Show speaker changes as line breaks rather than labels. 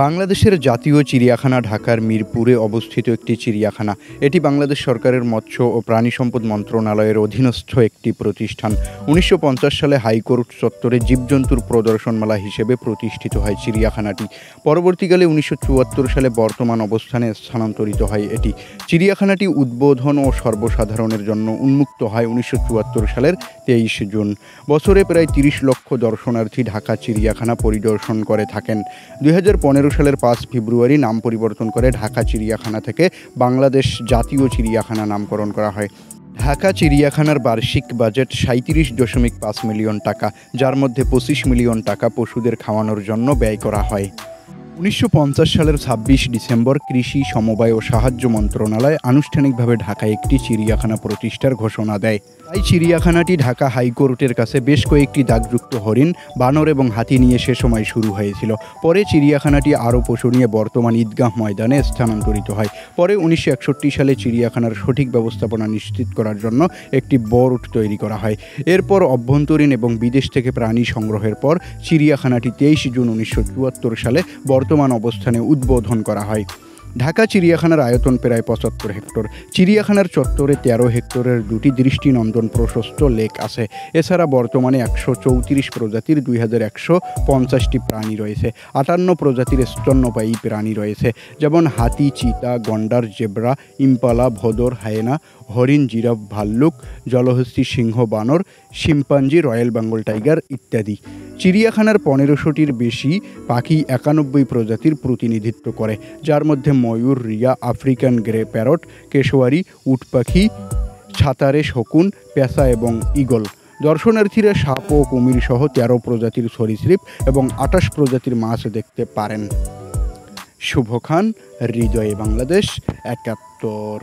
বাংলাদেশের জাতীয় চিড়িয়াখানা ঢাকার মিরপুরে অবস্থিত একটি চিড়িয়াখানা। এটি বাংলাদেশ সরকারের মৎস্য ও প্রাণী সম্পদ মন্ত্রণালয়ের অধীনস্থ একটি প্রতিষ্ঠান। ১৯৫০ সালে হাইকোর্ট চত্বরে জীবজন্তুর প্রদর্শনমালা হিসেবে প্রতিষ্ঠিত হয় চিড়িয়াখানাটি। পরবর্তীকালে ১৯৭৪ সালে বর্তমান অবস্থানে স্থানান্তরিত হয় এটি। চিড়িয়াখানাটি উদ্বোধন ও সর্বসাধারণের জন্য উন্মুক্ত হয় ১৯৭৪ সালের ২৩ জুন। বছরে প্রায় ৩০ লক্ষ দর্শনার্থী ঢাকা চিড়িয়াখানা পরিদর্শন করে থাকেন। ২০১৫ সালের ৫ ফেব্রুয়ারি নাম পরিবর্তন করে ঢাকা চিড়িয়াখানা থেকে বাংলাদেশ জাতীয় চিড়িয়াখানা নামকরণ করা হয়। ঢাকা চিড়িয়াখানার বার্ষিক বাজেট ৩৭.৫ মিলিয়ন টাকা, যার মধ্যে ২৫ মিলিয়ন টাকা পশুদের খাওয়ানোর জন্য ব্যয় করা হয়। ১৯৫০ সালের ২৬ ডিসেম্বর কৃষি, সমবায় ও সাহায্য মন্ত্রণালয় আনুষ্ঠানিকভাবে ঢাকায় একটি চিড়িয়াখানা প্রতিষ্ঠার ঘোষণা দেয়। তাই চিড়িয়াখানাটি ঢাকা হাইকোর্টের কাছে বেশ কয়েকটি দাগযুক্ত হরিণ, বানর এবং হাতি নিয়ে সে সময় শুরু হয়েছিল। পরে চিড়িয়াখানাটি আরও পশু নিয়ে বর্তমান ঈদগাহ ময়দানে স্থানান্তরিত হয়। পরে ১৯৬১ সালে চিড়িয়াখানার সঠিক ব্যবস্থাপনা নিশ্চিত করার জন্য একটি বোর্ড তৈরি করা হয়। এরপর অভ্যন্তরীণ এবং বিদেশ থেকে প্রাণী সংগ্রহের পর চিড়িয়াখানাটি ২৩ জুন ১৯৭৪ সালে বর্তমান অবস্থানে উদ্বোধন করা হয়। ঢাকা চিড়িয়াখানার আয়তন প্রায় ৭৫ হেক্টর। চিড়িয়াখানার চত্বরে ১৩ হেক্টরের দুটি দৃষ্টিনন্দন প্রশস্ত লেক আছে। এছাড়া বর্তমানে ১৩৪ প্রজাতির ২,১৫০টি প্রাণী রয়েছে। ৫৮ প্রজাতির স্তন্যপায়ী প্রাণী রয়েছে, যেমন হাতি, চিতা, গন্ডার, জেব্রা, ইম্পালা, ভোদর, হায়েনা, হরিণ, জিরাফ, ভাল্লুক, জলহস্তী, সিংহ, বানর, শিম্পাঞ্জি, রয়্যাল বেঙ্গল টাইগার ইত্যাদি। চিড়িয়াখানার ১৫০০টির বেশি পাখি ৯১ প্রজাতির প্রতিনিধিত্ব করে, যার মধ্যে ময়ূর, rhea, African grey parrot, cassowary, উট পাখি, ছাতারে, শকুন, পেঁচা এবং ঈগল। দর্শনার্থীরা সাপ ও কুমির সহ ১৩ প্রজাতির সরীসৃপ এবং ২৮ প্রজাতির মাছ দেখতে পারেন। শুভ খান, হৃদয়ে বাংলাদেশ, ৭১।